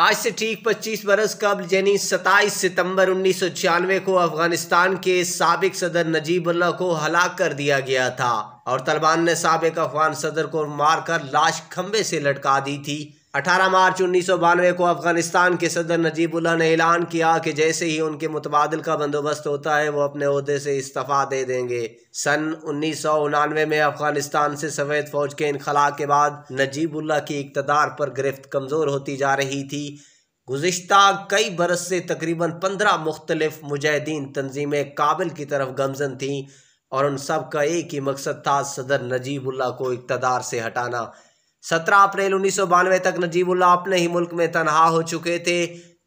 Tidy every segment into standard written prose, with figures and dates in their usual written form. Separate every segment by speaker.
Speaker 1: आज से ठीक 25 बरस कबल यानी 27 सितंबर 1996 को अफगानिस्तान के साबिक सदर नजीबुल्लाह को हलाक कर दिया गया था और तालिबान ने साबिक अफगान सदर को मारकर लाश खंबे से लटका दी थी। 18 मार्च 1992 को अफगानिस्तान के सदर नजीबुल्लाह ने ऐलान किया कि जैसे ही उनके मुतबादिल का बंदोबस्त होता है वो अपने ओहदे से इस्तीफा दे देंगे। सन 1999 में अफगानिस्तान से सफेद फौज के इनखला के बाद नजीबुल्लाह की इक़्तिदार पर गिरफ्त कमज़ोर होती जा रही थी। गुज़िश्ता कई बरस से तकरीबन 15 मुख्तलिफ मुजाहिदीन तंजीमें काबिल की तरफ गमज़न थीं और उन सब का एक ही मकसद था सदर नजीबुल्लाह को इक़्तिदार से हटाना। 17 अप्रैल 1992 तक नजीबुल्लाह अपने ही मुल्क में तनहा हो चुके थे।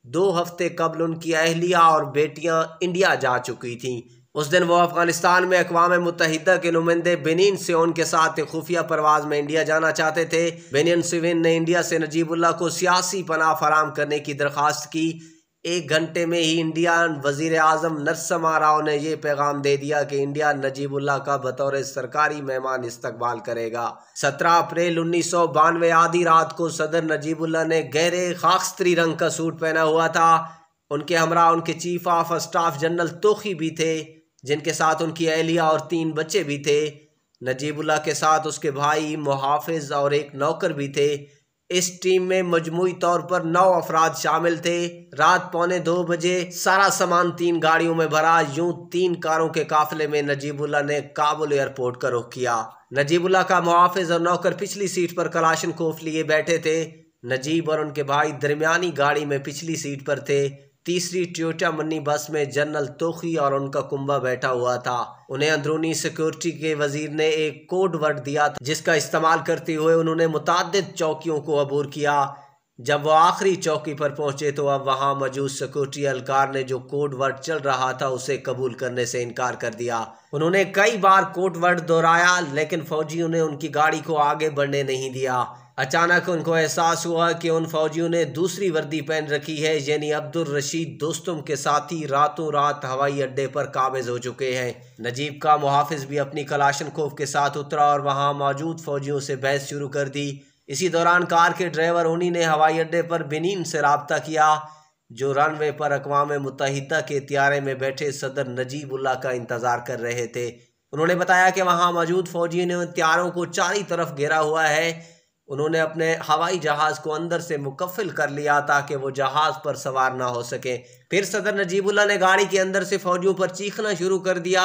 Speaker 1: 2 हफ्ते कबल उनकी अहलिया और बेटियां इंडिया जा चुकी थीं। उस दिन वो अफगानिस्तान में अक़वाम मुत्तहिदा के नुमाइंदे बेनिन से उनके साथ एक खुफिया परवाज़ में इंडिया जाना चाहते थे। बेनिन सिविन ने इंडिया से नजीबुल्लाह को सियासी पनाह फराम करने की दरख्वास्त की। 1 घंटे में ही इंडियन वज़ीर आज़म नरसिम्हा राव ने यह पैगाम दे दिया कि इंडिया नजीबुल्लाह का बतौर सरकारी मेहमान इस्तकबाल करेगा। 17 अप्रैल 1992 आधी रात को सदर नजीबुल्लाह ने गहरे खाकस्तरी रंग का सूट पहना हुआ था। उनके हमरा उनके चीफ ऑफ स्टाफ जनरल तोखी भी थे, जिनके साथ उनकी अहलिया और 3 बच्चे भी थे। नजीबुल्लाह के साथ उसके भाई, मुहाफिज और एक नौकर भी थे। इस टीम में मजमूई तौर पर 9 अफराद शामिल थे। रात 1:45 बजे सारा सामान 3 गाड़ियों में भरा। यूं 3 कारों के काफिले में नजीबुल्लाह ने काबुल एयरपोर्ट का रुख किया। नजीबुल्लाह का मुहाफिज और नौकर पिछली सीट पर कलाशनकोफ लिए बैठे थे। नजीब और उनके भाई दरमियानी गाड़ी में पिछली सीट पर थे। तीसरी टोयोटा मन्नी बस में जनरल तोखी और उनका कुंबा बैठा हुआ था। उन्हें अंदरूनी सिक्योरिटी के वजीर ने एक कोड वर्ड दिया था, जिसका इस्तेमाल करते हुए उन्होंने मुताद्दिद चौकियों को अबूर किया। जब वो आखिरी चौकी पर पहुंचे तो अब वहां मौजूद सिक्योरिटी एहलकार ने जो कोड वर्ड चल रहा था उसे कबूल करने से इनकार कर दिया। उन्होंने कई बार कोड वर्ड दोहराया, लेकिन फौजियों ने उनकी गाड़ी को आगे बढ़ने नहीं दिया। अचानक उनको एहसास हुआ कि उन फौजियों ने दूसरी वर्दी पहन रखी है, यानी अब्दुल रशीद दोस्तों के साथी रातों रात हवाई अड्डे पर काबिज हो चुके हैं। नजीब का मुहाफिज भी अपनी कलाशनकोफ के साथ उतरा और वहां मौजूद फौजियों से बहस शुरू कर दी। इसी दौरान कार के ड्राइवर उन्हीं ने हवाई अड्डे पर बेनिन से रब्ता किया, जो रनवे पर अक़वाम मुत्तहिदा के त्यारे में बैठे सदर नजीबुल्लाह का इंतजार कर रहे थे। उन्होंने बताया कि वहां मौजूद फौजियों ने त्यारों को चारों तरफ घेरा हुआ है। उन्होंने अपने हवाई जहाज़ को अंदर से मुकफ़िल कर लिया ताकि वो जहाज़ पर सवार ना हो सके। फिर सदर नजीबुल्लाह ने गाड़ी के अंदर से फौजियों पर चीखना शुरू कर दिया।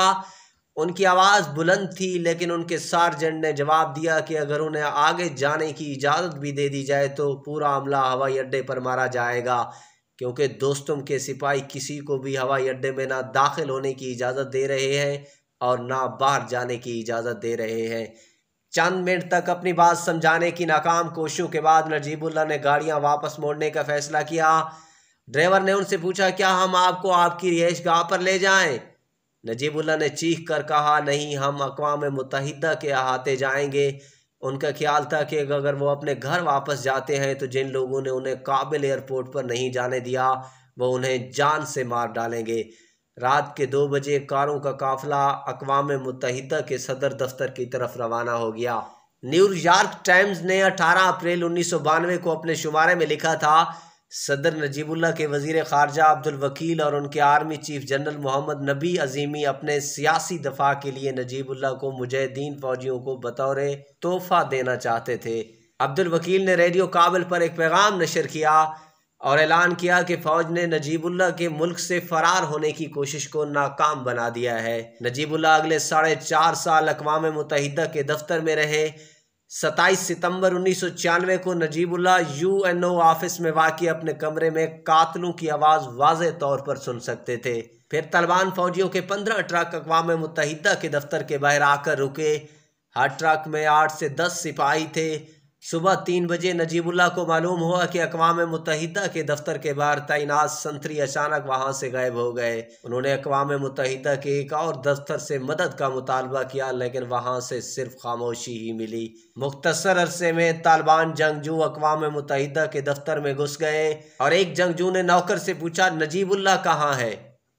Speaker 1: उनकी आवाज़ बुलंद थी, लेकिन उनके सार्जेंट ने जवाब दिया कि अगर उन्हें आगे जाने की इजाज़त भी दे दी जाए तो पूरा अमला हवाई अड्डे पर मारा जाएगा, क्योंकि दोस्तों के सिपाही किसी को भी हवाई अड्डे में ना दाखिल होने की इजाज़त दे रहे हैं और ना बाहर जाने की इजाज़त दे रहे हैं। चंद मिनट तक अपनी बात समझाने की नाकाम कोशिशों के बाद नजीबुल्लाह ने गाड़ियां वापस मोड़ने का फैसला किया। ड्राइवर ने उनसे पूछा, क्या हम आपको आपकी रिहाइशगाह पर ले जाएं? नजीबुल्लाह ने चीख कर कहा, नहीं, हम अक़वाम मुत्तहिदा के अहाते जाएंगे। उनका ख्याल था कि अगर वो अपने घर वापस जाते हैं तो जिन लोगों ने उन्हें काबिल एयरपोर्ट पर नहीं जाने दिया वो उन्हें जान से मार डालेंगे। रात के 2 बजे कारों का काफिला अक़वाम मुत्तहिदा के सदर दफ्तर की तरफ रवाना हो गया। न्यूयॉर्क टाइम्स ने 18 अप्रैल 1992 को अपने शुमारे में लिखा था, सदर नजीबुल्लाह के वज़ीर ख़ारजा अब्दुल वकील और उनके आर्मी चीफ जनरल मोहम्मद नबी अज़ीमी अपने सियासी दफा के लिए नजीबुल्लाह को मुजाहिदीन फौजियों को बतौर तोहफ़ा देना चाहते थे। अब्दुल वकील ने रेडियो काबिल पर एक पैगाम नशर किया और ऐलान किया कि फ़ौज ने नजीबुल्लाह के मुल्क से फ़रार होने की कोशिश को नाकाम बना दिया है। नजीबुल्लाह अगले 4.5 साल अक़वाम मुत्तहिदा के दफ्तर में रहे। 27 सितंबर 1996 को नजीबुल्लाह UNO ऑफिस में वाक़ई अपने कमरे में कातलों की आवाज़ वाज़े तौर पर सुन सकते थे। फिर तालिबान फ़ौजियों के 15 ट्रक अक़वाम मुत्तहिदा के दफ्तर के बाहर आकर रुके। हर ट्रक में 8 से 10 सिपाही थे। सुबह 3 बजे नजीबुल्लाह को मालूम हुआ कि अक़वाम मुत्तहिदा के दफ्तर के बाहर तैनात संतरी अचानक वहां से गायब हो गए। उन्होंने अक़वाम मुत्तहिदा के एक और दफ्तर से मदद का मुतालबा किया, लेकिन वहां से सिर्फ खामोशी ही मिली। मुख्तसर अरसे में तालिबान जंगजू अक़वाम मुत्तहिदा के दफ्तर में घुस गए और एक जंगजू ने नौकर से पूछा, नजीबुल्लाह कहाँ है?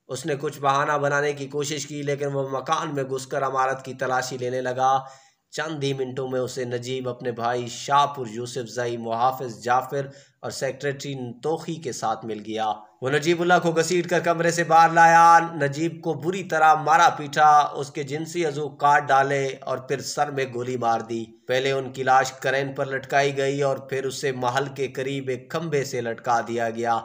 Speaker 1: उसने कुछ बहाना बनाने की कोशिश की, लेकिन वह मकान में घुसकर इमारत की तलाशी लेने लगा। चंद ही मिनटों में उसे नजीब अपने भाई शाहपुर यूसुफ जई, मुहाफिज जाफिर और सेक्रेटरी तोखी के साथ मिल गया। वो नजीबुल्लाह को घसीट कर कमरे से बाहर लाया। नजीब को बुरी तरह मारा पीटा, उसके जिनसी अज़ू काट डाले और फिर सर में गोली मार दी। पहले उनकी लाश करेन पर लटकाई गई और फिर उसे महल के करीब एक खंभे से लटका दिया गया।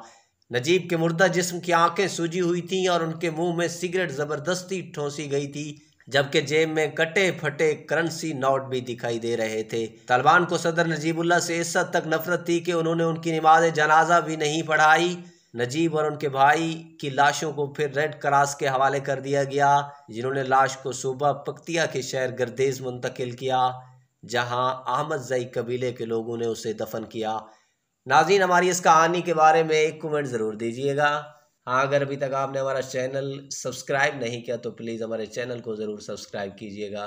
Speaker 1: नजीब के मुर्दा जिस्म की आंखें सूजी हुई थीं और उनके मुंह में सिगरेट जबरदस्ती ठोंसी गई थी, जबकि जेब में कटे फटे करेंसी नोट भी दिखाई दे रहे थे। तालिबान को सदर नजीबुल्लाह से इस हद तक नफरत थी कि उन्होंने उनकी नमाज जनाजा भी नहीं पढ़ाई। नजीब और उनके भाई की लाशों को फिर रेड क्रॉस के हवाले कर दिया गया, जिन्होंने लाश को सुबह पक्तिया के शहर गर्देज मुंतकिल किया, जहां अहमद जई कबीले के लोगों ने उसे दफन किया। नाज़रीन, हमारी इस कहानी के बारे में एक कमेंट ज़रूर दीजिएगा। हाँ, अगर अभी तक आपने हमारा चैनल सब्सक्राइब नहीं किया तो प्लीज़ हमारे चैनल को ज़रूर सब्सक्राइब कीजिएगा।